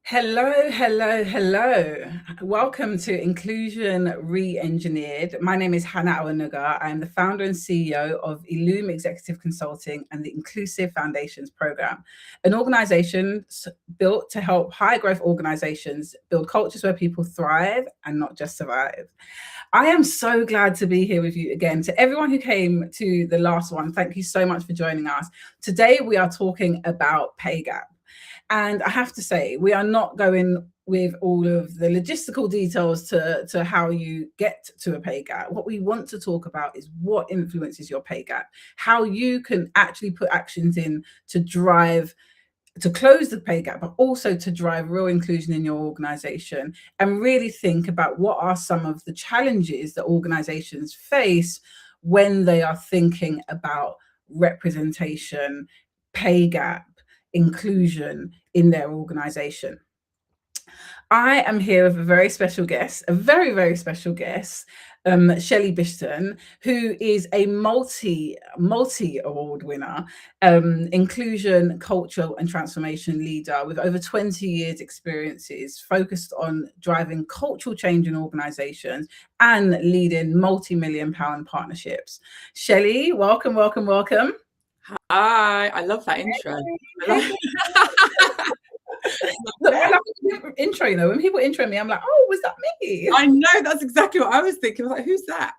Hello, hello, hello. Welcome to Inclusion Re-Engineered. My name is Hannah Awanuga. I am the founder and CEO of Illume Executive Consulting and the Inclusive Foundations Program, an organization built to help high-growth organizations build cultures where people thrive and not just survive. I am so glad to be here with you again. To everyone who came to the last one, thank you so much for joining us. Today, we are talking about pay gap. And I have to say, we are not going with all of the logistical details to how you get to a pay gap. What we want to talk about is what influences your pay gap, how you can actually put actions in to close the pay gap, but also to drive real inclusion in your organization, and really think about what are some of the challenges that organizations face when they are thinking about representation, pay gap, inclusion in their organization. I am here with a very special guest, a very, very special guest, Shelley Bishton, who is a multi-award winner, inclusion, cultural and transformation leader with over 20 years experiences focused on driving cultural change in organizations and leading multi-million pound partnerships. Shelley, welcome, welcome, welcome. Hi, I love that intro. Look, I love the intro, when people intro me, I'm like, oh, was that me? I know, that's exactly what I was thinking. I was like, who's that?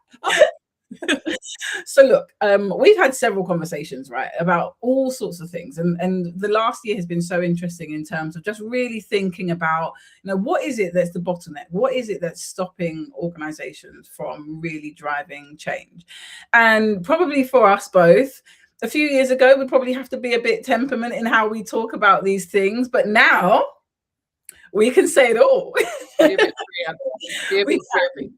So look, we've had several conversations, right, about all sorts of things. And the last year has been so interesting in terms of just really thinking about, what is it that's the bottleneck? What is it that's stopping organizations from really driving change? And probably for us both, a few years ago, we'd probably have to be a bit temperament in how we talk about these things. But now we can say it all. Be a bit free.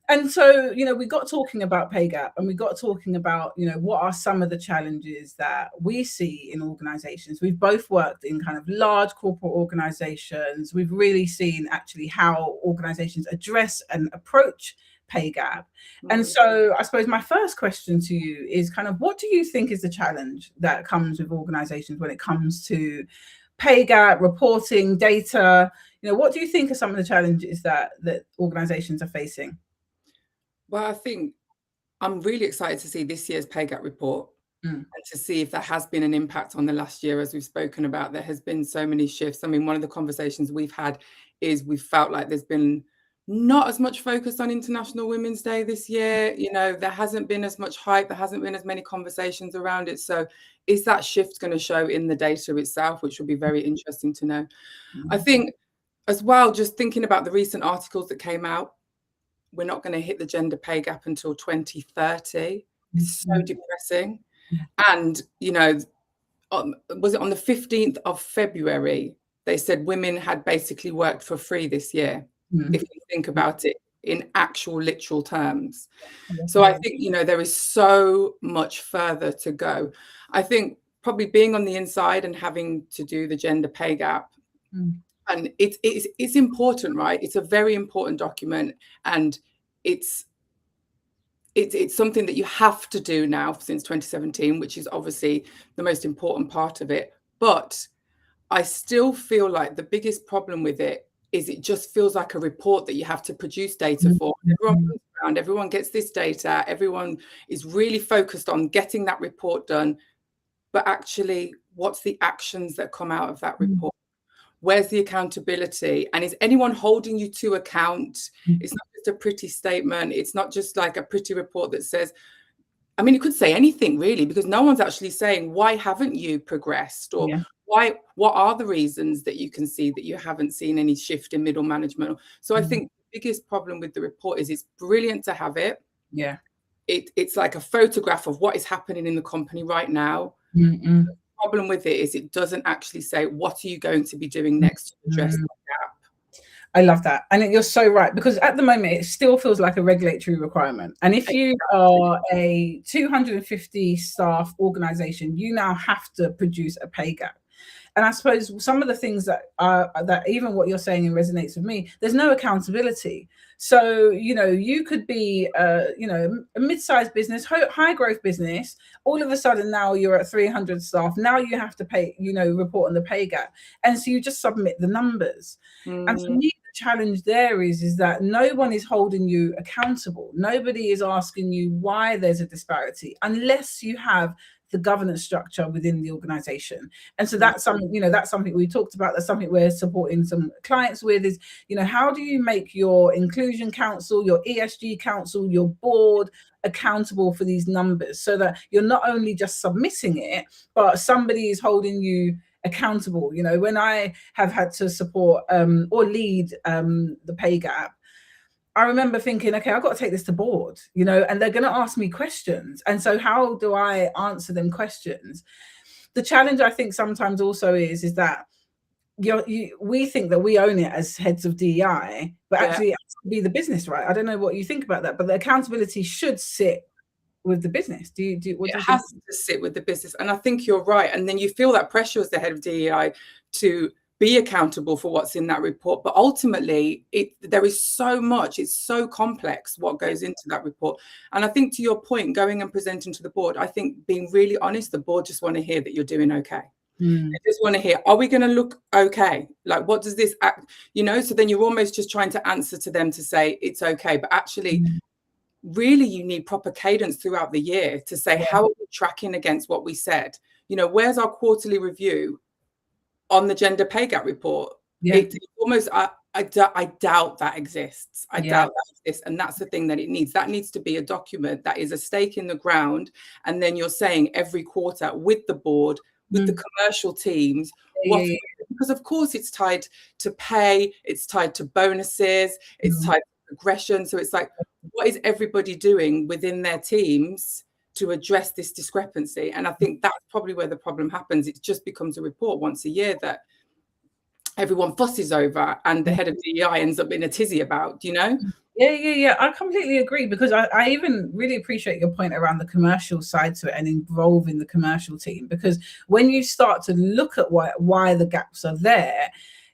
And so, we got talking about pay gap, and we got talking about, what are some of the challenges that we see in organizations. We've both worked in kind of large corporate organizations. We've really seen actually how organizations address and approach pay gap. And so I suppose my first question to you is kind of, what do you think is the challenge that comes with organizations when it comes to pay gap, reporting, data? What do you think are some of the challenges that organizations are facing? Well, I think I'm really excited to see this year's pay gap report and to see if that has been an impact on the last year. As we've spoken about, there has been so many shifts. I mean, one of the conversations we've had is we've felt like there's been not as much focus on International Women's Day this year. There hasn't been as much hype. There hasn't been as many conversations around it. So is that shift going to show in the data itself, which will be very interesting to know. I think as well, just thinking about the recent articles that came out, we're not going to hit the gender pay gap until 2030. It's so depressing. And, was it on the 15th of February, they said women had basically worked for free this year, if you think about it in actual literal terms. So I think, there is so much further to go. I think probably being on the inside and having to do the gender pay gap, and it's important, right? It's a very important document, and it's something that you have to do now since 2017, which is obviously the most important part of it. But I still feel like the biggest problem with it is it just feels like a report that you have to produce data for. Everyone gets this data, everyone is really focused on getting that report done. But actually, what's the actions that come out of that report? Where's the accountability? And is anyone holding you to account? It's not just a pretty statement. It's not just like a pretty report that says, I mean, it could say anything really, because no one's actually saying, why haven't you progressed? Or what are the reasons that you can see that you haven't seen any shift in middle management? So I think the biggest problem with the report is it's brilliant to have it. Yeah. It's like a photograph of what is happening in the company right now. Problem with it is it doesn't actually say, what are you going to be doing next to address that gap? I love that. And you're so right, because at the moment it still feels like a regulatory requirement. And if you are a 250 staff organization, you now have to produce a pay gap. And I suppose some of the things that are that even what you're saying resonates with me, there's no accountability. So, you could be, a mid-sized business, high growth business. All of a sudden now you're at 300 staff. Now you have to pay, report on the pay gap. And so you just submit the numbers. And for me, the challenge there is that no one is holding you accountable. Nobody is asking you why there's a disparity unless you have the governance structure within the organization. And so that's something we talked about. That's something we're supporting some clients with is, how do you make your inclusion council, your ESG council, your board accountable for these numbers so that you're not only just submitting it, but somebody is holding you accountable. When I have had to support or lead the pay gap, I remember thinking, okay, I've got to take this to board, and they're going to ask me questions. And so how do I answer them questions? The challenge I think sometimes also is that we think that we own it as heads of DEI, but actually it has to be the business, right? I don't know what you think about that, but the accountability should sit with the business. It has to sit with the business. And I think you're right. And then you feel that pressure as the head of DEI to be accountable for what's in that report. But ultimately, there is so much, it's so complex what goes into that report. And I think to your point, going and presenting to the board, I think being really honest, the board just want to hear that you're doing okay. They just want to hear, are we going to look okay? Like, what does this act, so then you're almost just trying to answer to them to say it's okay. But actually, really, you need proper cadence throughout the year to say, how are we tracking against what we said? Where's our quarterly review on the gender pay gap report? It's almost, I doubt that exists. I doubt that exists. And that's the thing that it needs. That needs to be a document that is a stake in the ground. And then you're saying every quarter with the board, with the commercial teams, because of course it's tied to pay, it's tied to bonuses, it's tied to progression. So it's like, what is everybody doing within their teams to address this discrepancy? And I think that's probably where the problem happens. It just becomes a report once a year that everyone fusses over and the head of DEI ends up in a tizzy about, Yeah. I completely agree, because I even really appreciate your point around the commercial side to it and involving the commercial team, because when you start to look at why the gaps are there,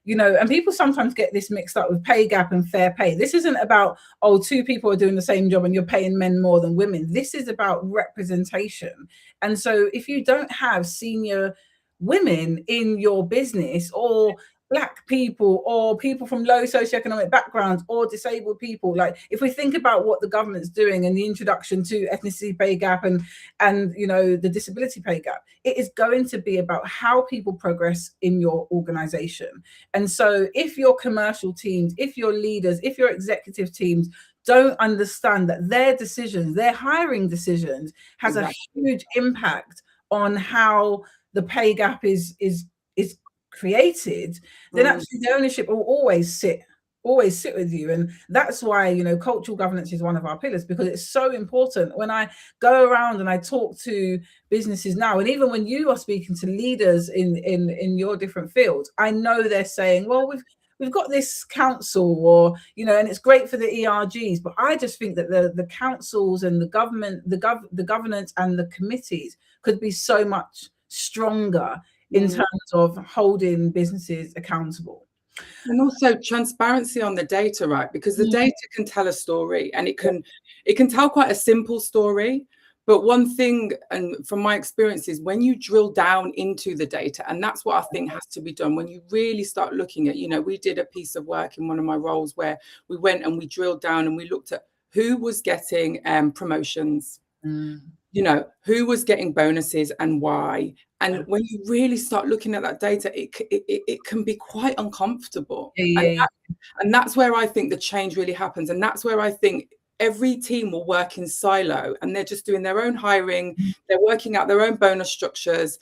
and people sometimes get this mixed up with pay gap and fair pay. This isn't about, two people are doing the same job and you're paying men more than women. This is about representation. And so if you don't have senior women in your business, or Black people, or people from low socioeconomic backgrounds, or disabled people, like if we think about what the government's doing and the introduction to ethnicity pay gap and the disability pay gap, it is going to be about how people progress in your organization. And so if your commercial teams, if your leaders, if your executive teams don't understand that their decisions, their hiring decisions, has a huge impact on how the pay gap is created, then actually the ownership will always sit with you. And that's why cultural governance is one of our pillars, because it's so important. When I go around and I talk to businesses now, and even when you are speaking to leaders in your different fields, I know they're saying, well, we've got this council, or and it's great for the ERGs, but I just think that the councils and the government, the governance and the committees could be so much stronger in terms of holding businesses accountable. And also transparency on the data, right? Because the data can tell a story, and it can tell quite a simple story. But one thing, and from my experience, is when you drill down into the data, and that's what I think has to be done, when you really start looking at, we did a piece of work in one of my roles where we went and we drilled down and we looked at who was getting promotions, who was getting bonuses and why. And when you really start looking at that data, it can be quite uncomfortable. And that's where I think the change really happens. And that's where I think every team will work in silo, and they're just doing their own hiring. They're working out their own bonus structures.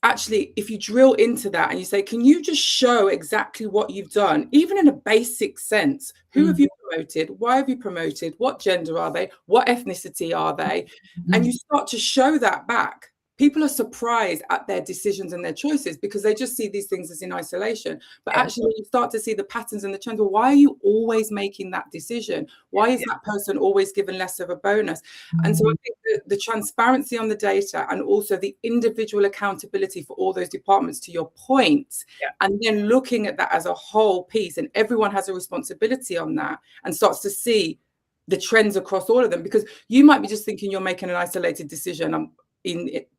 Actually, if you drill into that and you say, can you just show exactly what you've done, even in a basic sense? Who have you promoted? Why have you promoted? What gender are they? What ethnicity are they? And you start to show that back. people are surprised at their decisions and their choices because they just see these things as in isolation. But actually, you start to see the patterns and the trends. Well, why are you always making that decision? Why is that person always given less of a bonus? And so I think the transparency on the data and also the individual accountability for all those departments, to your point, and then looking at that as a whole piece, and everyone has a responsibility on that and starts to see the trends across all of them, because you might be just thinking you're making an isolated decision.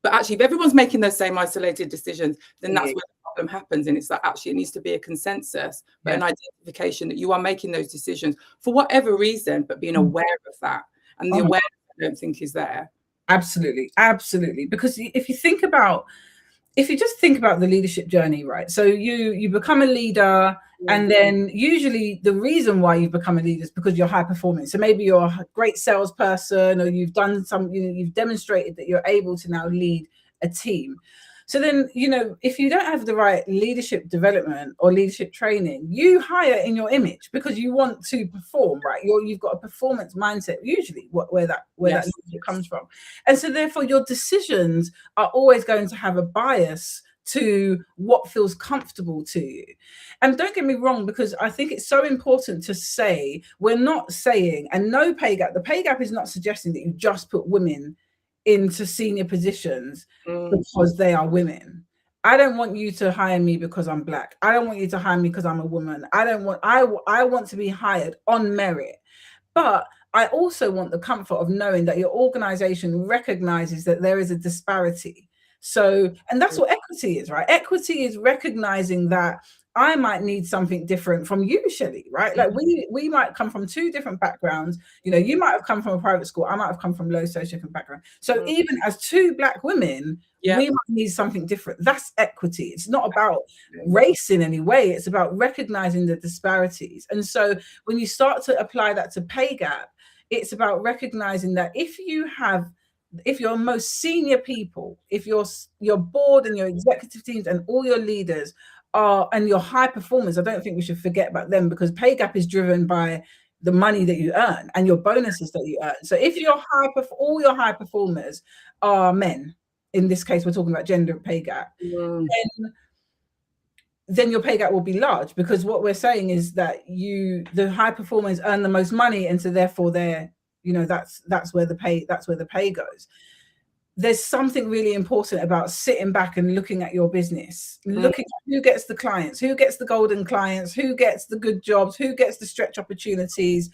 But actually, if everyone's making those same isolated decisions, then that's where the problem happens. And it's that actually it needs to be a consensus, but an identification that you are making those decisions for whatever reason, but being aware of that. And the awareness, I don't think, is there. Absolutely. Absolutely. Because if you just think about the leadership journey, right? So you become a leader, and then usually the reason why you've become a leader is because you're high performing. So maybe you're a great salesperson, or you've done you've demonstrated that you're able to now lead a team. So then, if you don't have the right leadership development or leadership training, you hire in your image because you want to perform, right? You've got a performance mindset, usually where that leadership comes from. And so therefore your decisions are always going to have a bias to what feels comfortable to you. And don't get me wrong, because I think it's so important to say, we're not saying, and no pay gap, the pay gap is not suggesting that you just put women into senior positions because they are women. I don't want you to hire me because I'm Black. I don't want you to hire me because I'm a woman. I want to be hired on merit. But I also want the comfort of knowing that your organization recognizes that there is a disparity. So, and that's what equity is, right? Equity is recognizing that I might need something different from you, Shelley, right? Like we might come from two different backgrounds. You might have come from a private school. I might have come from low socioeconomic background. So even as two Black women, we might need something different. That's equity. It's not about race in any way. It's about recognizing the disparities. And so when you start to apply that to pay gap, it's about recognizing that if your most senior people, if your board and your executive teams and all your leaders and your high performers, I don't think we should forget about them, because pay gap is driven by the money that you earn and your bonuses that you earn. So if all your high performers are men, in this case, we're talking about gender pay gap, then your pay gap will be large, because what we're saying is that the high performers earn the most money, and so therefore that's where the pay goes. There's something really important about sitting back and looking at your business, looking at who gets the clients, who gets the golden clients, who gets the good jobs, who gets the stretch opportunities.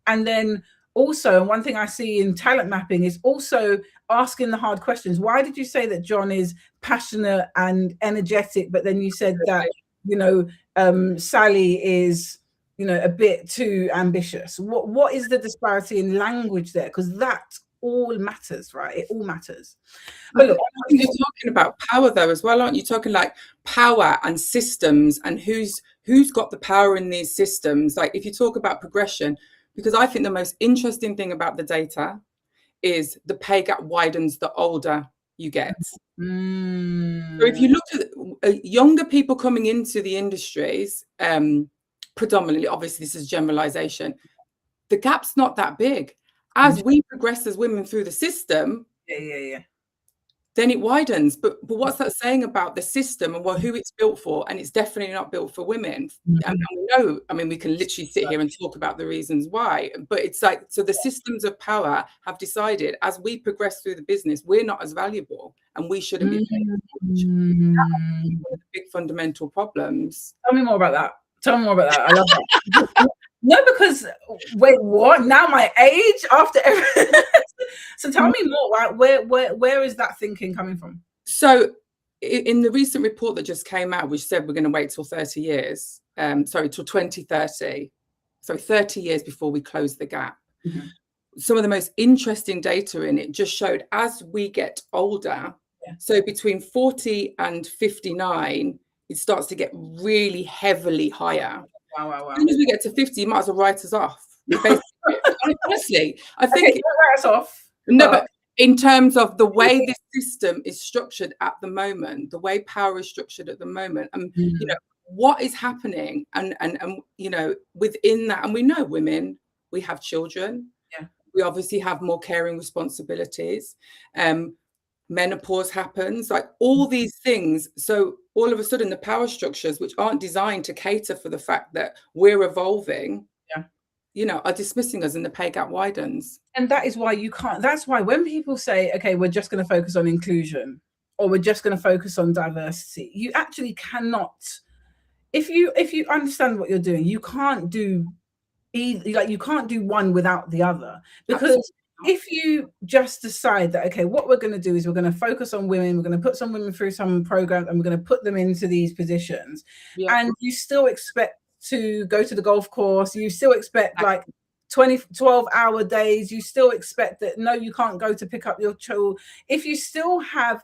And then also, one thing I see in talent mapping is also asking the hard questions. Why did you say that John is passionate and energetic, but then you said that, Sally is, a bit too ambitious? What is the disparity in language there? Because that all matters, right? It all matters. But look, you're talking about power though as well, aren't you? Talking like power and systems, and who's got the power in these systems. Like if you talk about progression, because I think the most interesting thing about the data is the pay gap widens the older you get. So if you look at younger people coming into the industries, predominantly, obviously this is generalization, the gap's not that big. As we progress as women through the system, then it widens. But what's that saying about the system and who it's built for? And it's definitely not built for women. And we know, we can literally sit here and talk about the reasons why, but it's like, so the systems of power have decided as we progress through the business, we're not as valuable and we shouldn't be paid as much. That's one of the big fundamental problems. Tell me more about that. I love that. No, because wait, what? Now my age after everything. So tell me more. Where is that thinking coming from? So in the recent report that just came out, which said we're going to wait till 30 years, till 2030, so 30 years before we close the gap. Some of the most interesting data in it just showed as we get older, so between 40 and 59, it starts to get really heavily higher. Wow. As soon as we get to 50, you might as well write us off. Honestly, I think write us off. No, but in terms of the way this system is structured at the moment, the way power is structured at the moment, and what is happening, and within that, and we know women, we have children, we obviously have more caring responsibilities, menopause happens, like all these things. So all of a sudden the power structures, which aren't designed to cater for the fact that we're evolving, are dismissing us, and the pay gap widens. And that is why you can't, that's why when people say, okay, we're just going to focus on inclusion, or we're just going to focus on diversity, you actually cannot, if you understand what you're doing, you can't do like you can't do one without the other, because if you just decide that, okay, what we're going to do is we're going to focus on women, we're going to put some women through some programs, and we're going to put them into these positions, and you still expect to go to the golf course, you still expect like 12-hour days, you still expect that, no, you can't go to pick up your child, if you still have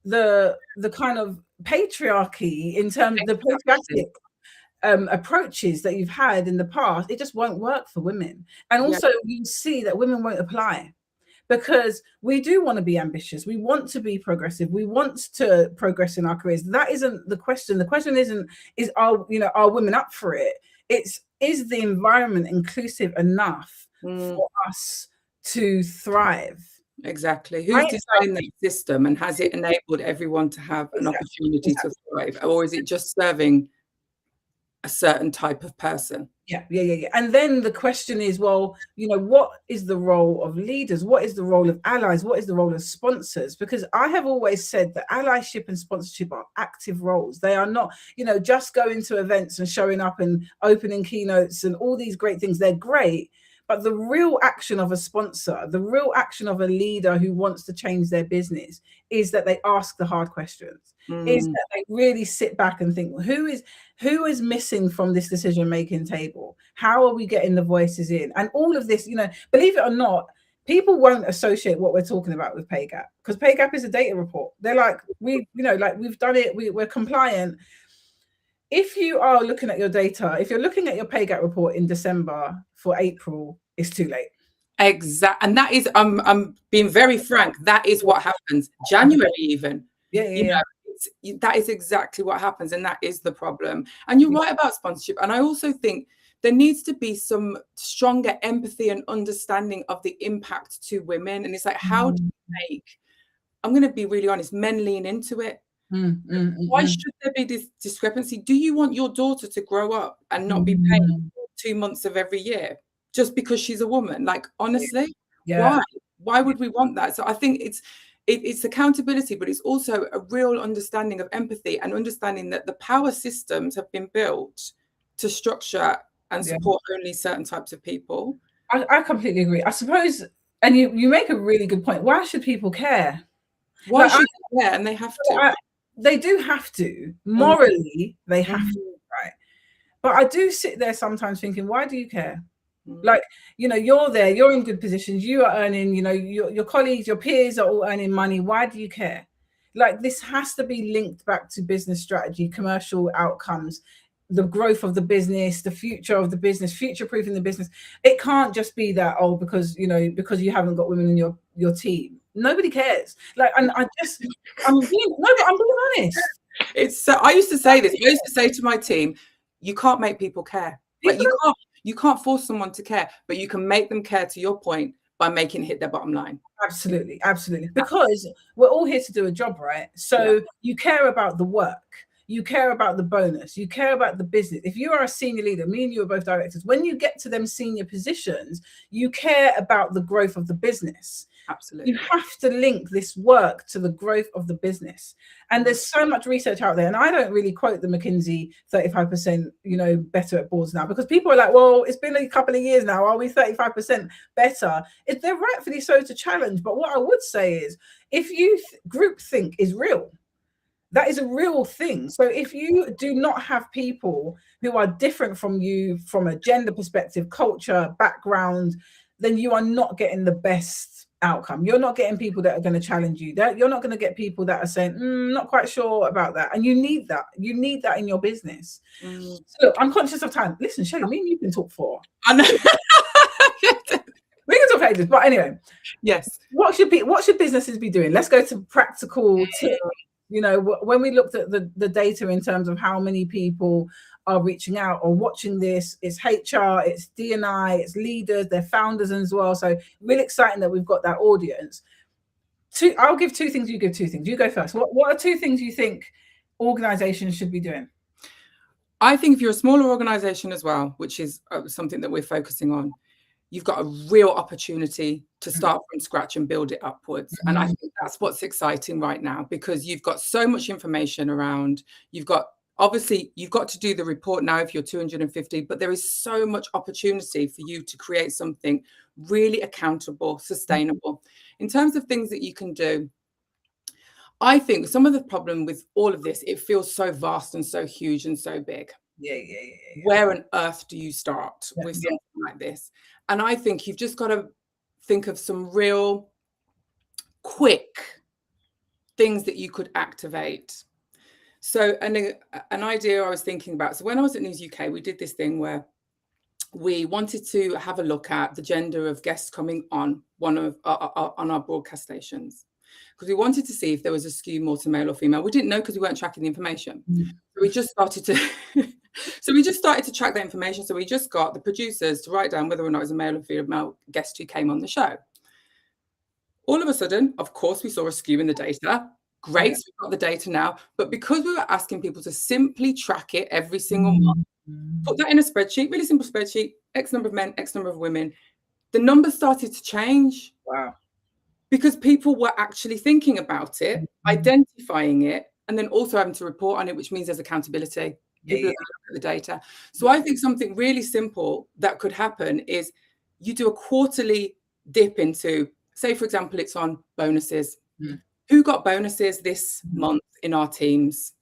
the kind of patriarchy in terms of the patriarchic approaches that you've had in the past, it just won't work for women. And also you see that women won't apply, because we do want to be ambitious, we want to be progressive, we want to progress in our careers. That isn't the question. The question isn't, are women up for it? It's, is the environment inclusive enough for us to thrive? Exactly. Who's designed that system, and has it enabled everyone to have an opportunity to thrive, or is it just serving a certain type of person? Yeah. And then the question is, well, what is the role of leaders? What is the role of allies? What is the role of sponsors? Because I have always said that allyship and sponsorship are active roles. They are not, just going to events and showing up and opening keynotes and all these great things. They're great. But the real action of a sponsor, the real action of a leader who wants to change their business, is that they ask the hard questions, is that they really sit back and think, who is missing from this decision-making table? How are we getting the voices in? And all of this, believe it or not, people won't associate what we're talking about with pay gap, because pay gap is a data report. They're like, we've done it, we're compliant. If you are looking at your data, if you're looking at your pay gap report in December for April, it's too late. Exactly. And that is, I'm being very frank, that is what happens. January even. That is exactly what happens, and that is the problem. And you're right about sponsorship. And I also think there needs to be some stronger empathy and understanding of the impact to women. And it's like, how do you make, I'm going to be really honest, men lean into it? Why should there be this discrepancy? Do you want your daughter to grow up and not be paid 2 months of every year just because she's a woman? Like, honestly, why would we want that? So I think it's accountability, but it's also a real understanding of empathy and understanding that the power systems have been built to structure and support only certain types of people. I completely agree. I suppose, and you make a really good point. Why should people care? Why should they care? And they have to. They do have to. Morally, they have to, right? But I do sit there sometimes thinking, why do you care? Like, you're there, you're in good positions, you are earning, your colleagues, your peers are all earning money. Why do you care? Like, this has to be linked back to business strategy, commercial outcomes, the growth of the business, the future of the business, future-proofing the business. It can't just be that, because you haven't got women in your team. Nobody cares. Like, and I'm being honest. It's so, I used to say this. I used to say to my team, you can't make people care. Like, you can't force someone to care, but you can make them care, to your point, by making it hit their bottom line. Absolutely. Because we're all here to do a job, right? So you care about the work. You care about the bonus. You care about the business. If you are a senior leader, me and you are both directors, when you get to them senior positions, you care about the growth of the business. Absolutely. You have to link this work to the growth of the business. And there's so much research out there. And I don't really quote the McKinsey 35%, better at boards now, because people are like, well, it's been a couple of years now. Are we 35% better? They're rightfully so to challenge. But what I would say is, if you groupthink is real, that is a real thing. So if you do not have people who are different from you from a gender perspective, culture, background, then you are not getting the best outcome. You're not getting people that are going to challenge you. That you're not going to get people that are saying, not quite sure about that. And you need that. You need that in your business. So look, I'm conscious of time. Listen, Shelley, me and you can talk for. I know. We can talk ages. But anyway, yes. What should businesses be doing? Let's go to practical tips. When we looked at the data in terms of how many people are reaching out or watching this, it's HR, it's D&I, it's leaders, they're founders as well. So really exciting that we've got that audience. I'll give two things, you give two things. You go first. What are two things you think organizations should be doing? I think if you're a smaller organization as well, which is something that we're focusing on, you've got a real opportunity to start from scratch and build it upwards. And I think that's what's exciting right now, because you've got so much information around. Obviously, you've got to do the report now if you're 250, but there is so much opportunity for you to create something really accountable, sustainable. In terms of things that you can do, I think some of the problem with all of this, it feels so vast and so huge and so big. Yeah. Where on earth do you start with something like this? And I think you've just got to think of some real quick things that you could activate. So an idea I was thinking about, so when I was at News UK, we did this thing where we wanted to have a look at the gender of guests coming on on our broadcast stations, because we wanted to see if there was a skew more to male or female. We didn't know because we weren't tracking the information. So we just started to track that information. So we just got the producers to write down whether or not it was a male or female guest who came on the show. All of a sudden, of course, we saw a skew in the data. Great, so we've got the data now. But because we were asking people to simply track it every single month, put that in a spreadsheet, really simple spreadsheet, X number of men, X number of women, the numbers started to change. Wow. Because people were actually thinking about it, identifying it, and then also having to report on it, which means there's accountability. People look at the data. So I think something really simple that could happen is you do a quarterly dip into, say, for example, it's on bonuses. Who got bonuses this month in our teams?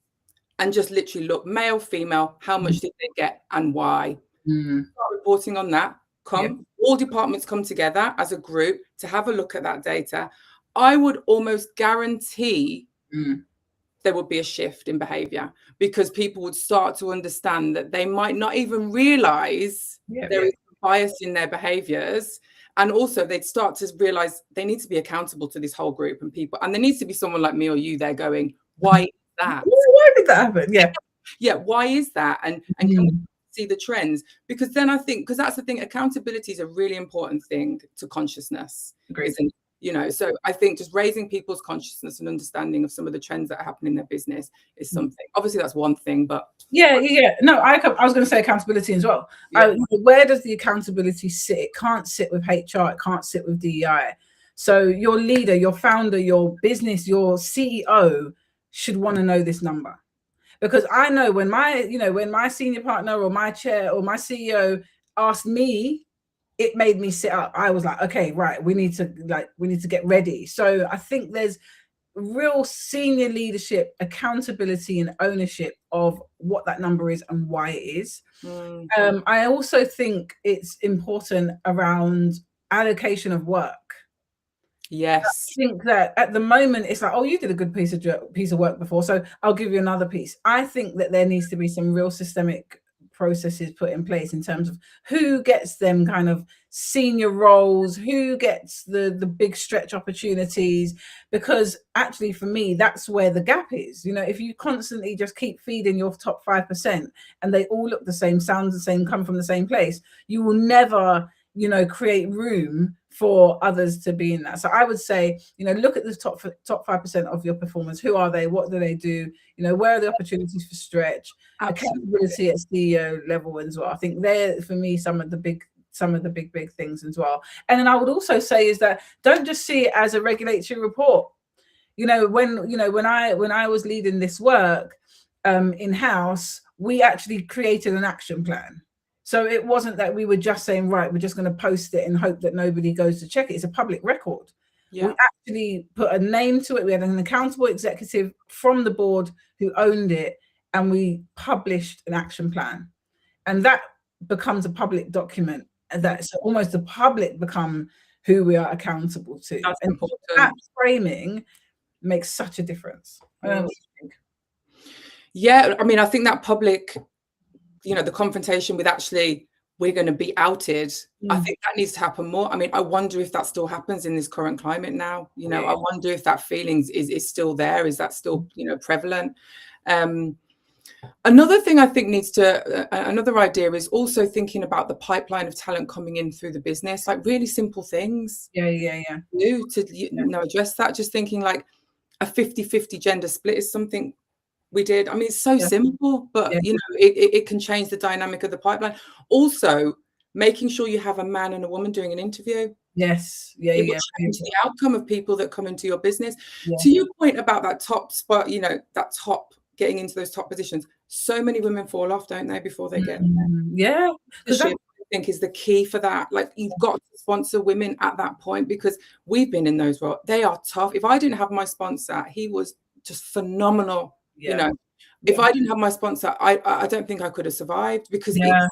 And just literally look, male, female, how much did they get and why? Start reporting on that. All departments come together as a group to have a look at that data. I would almost guarantee there would be a shift in behavior, because people would start to understand that they might not even realize there is bias in their behaviors. And also they'd start to realize they need to be accountable to this whole group and people. And there needs to be someone like me or you there going, why is that? Why did that happen? Yeah, why is that? And can we see the trends? Because then I think, because that's the thing, accountability is a really important thing to consciousness. Isn't, so I think just raising people's consciousness and understanding of some of the trends that are happening in their business is something. Obviously that's one thing, but no, I was going to say accountability as well. Where does the accountability sit? It can't sit with HR, it can't sit with DEI. So your leader, your founder, your business, your CEO should want to know this number. Because I know when my senior partner or my chair or my CEO asked me, it made me sit up. I was like, okay, right, we need to get ready. So I think there's real senior leadership, accountability and ownership of what that number is and why it is. I also think it's important around allocation of work. Yes. I think that at the moment it's like, oh, you did a good piece of work before, so I'll give you another piece. I think that there needs to be some real systemic processes put in place in terms of who gets them kind of senior roles, who gets the big stretch opportunities, because actually for me that's where the gap is. If you constantly just keep feeding your top 5% and they all look the same, sound the same, come from the same place, you will never create room for others to be in that. So I would say, look at the top 5% of your performers. Who are they? What do they do? Where are the opportunities for stretch? Accountability at CEO level as well. I think they're, for me, some of the big things as well. And then I would also say is that don't just see it as a regulatory report. When I was leading this work in-house, we actually created an action plan. So it wasn't that we were just saying, right, we're just going to post it and hope that nobody goes to check it. It's a public record. We actually put a name to it. We had an accountable executive from the board who owned it, and we published an action plan. And that becomes a public document. So almost the public become who we are accountable to. That's important. That framing makes such a difference. I don't know what you think. Yeah, I mean, I think that public, the confrontation with actually we're going to be outed, I think that needs to happen more. I mean, I wonder if that still happens in this current climate now. I wonder if that feeling is still there. Is that still prevalent? Another thing I think needs to, another idea is also thinking about the pipeline of talent coming in through the business, like really simple things. Yeah. Address that. Just thinking like a 50-50 gender split is something we did. I mean, it's so simple, but it can change the dynamic of the pipeline. Also, making sure you have a man and a woman doing an interview. Yes. It will change the outcome of people that come into your business. Yeah. To your point about that top spot, that top, getting into those top positions, so many women fall off, don't they, before they get there? Yeah. Because I think is the key for that. Like, you've got to sponsor women at that point, because we've been in those roles. They are tough. If I didn't have my sponsor, he was just phenomenal. If I didn't have my sponsor, I don't think I could have survived, because it's,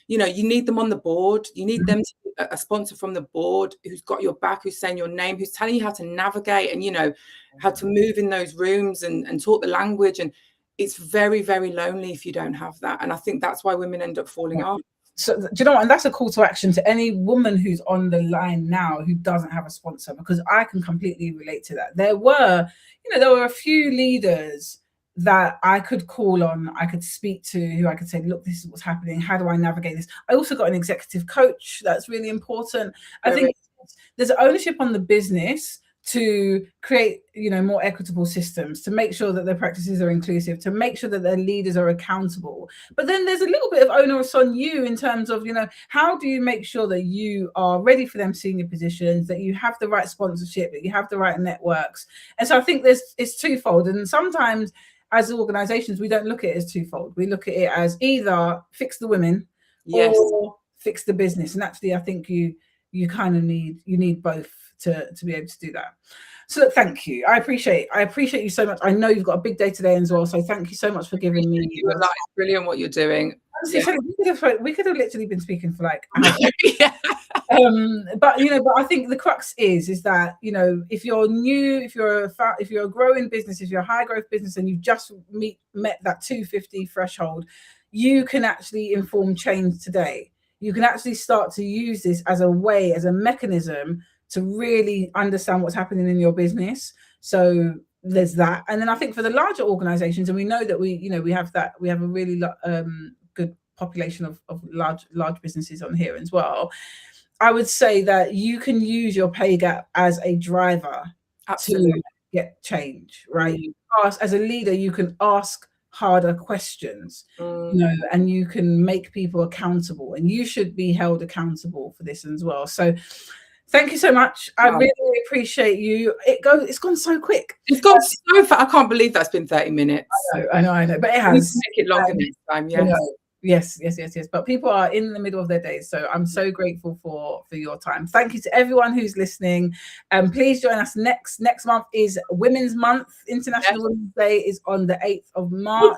you need them on the board. You need them to be a sponsor from the board who's got your back, who's saying your name, who's telling you how to navigate and, how to move in those rooms and talk the language. And it's very, very lonely if you don't have that. And I think that's why women end up falling off. So do you know what? And that's a call to action to any woman who's on the line now who doesn't have a sponsor, because I can completely relate to that. There were a few leaders that I could call on, I could speak to, who I could say, look, this is what's happening. How do I navigate this? I also got an executive coach. That's really important. I think there's ownership on the business to create, more equitable systems, to make sure that their practices are inclusive, to make sure that their leaders are accountable. But then there's a little bit of onus on you in terms of, how do you make sure that you are ready for them senior positions, that you have the right sponsorship, that you have the right networks. And so I think it's twofold. And sometimes as organizations, we don't look at it as twofold. We look at it as either fix the women or fix the business. And actually, I think you kind of need both to be able to do that. So look, thank you. I appreciate you so much. I know you've got a big day today as well. So thank you so much for giving me. It's brilliant what you're doing. Honestly, we could have literally been speaking for like hours. But I think the crux is that if you're new, if you're a growing business, if you're a high growth business and you've just met that 250 threshold, you can actually inform change today. You can actually start to use this as a mechanism to really understand what's happening in your business. So there's that. And then I think for the larger organizations, and we know that we have a really good population of large businesses on here as well. I would say that you can use your pay gap as a driver to get change, right? As a leader, you can ask harder questions, and you can make people accountable, and you should be held accountable for this as well. So thank you so much. I really appreciate you. It's gone so quick. It's gone so fast. I can't believe that's been 30 minutes. I know, but it has. Make it longer next time, Yes. But people are in the middle of their days, so I'm so grateful for your time. Thank you to everyone who's listening. Please join us next month is Women's Month. International Women's Day is on the 8th of March.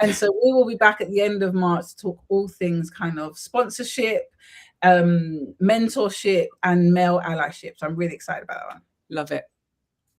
And so we will be back at the end of March to talk all things kind of sponsorship, mentorship, and male allyship. So I'm really excited about that one. Love it.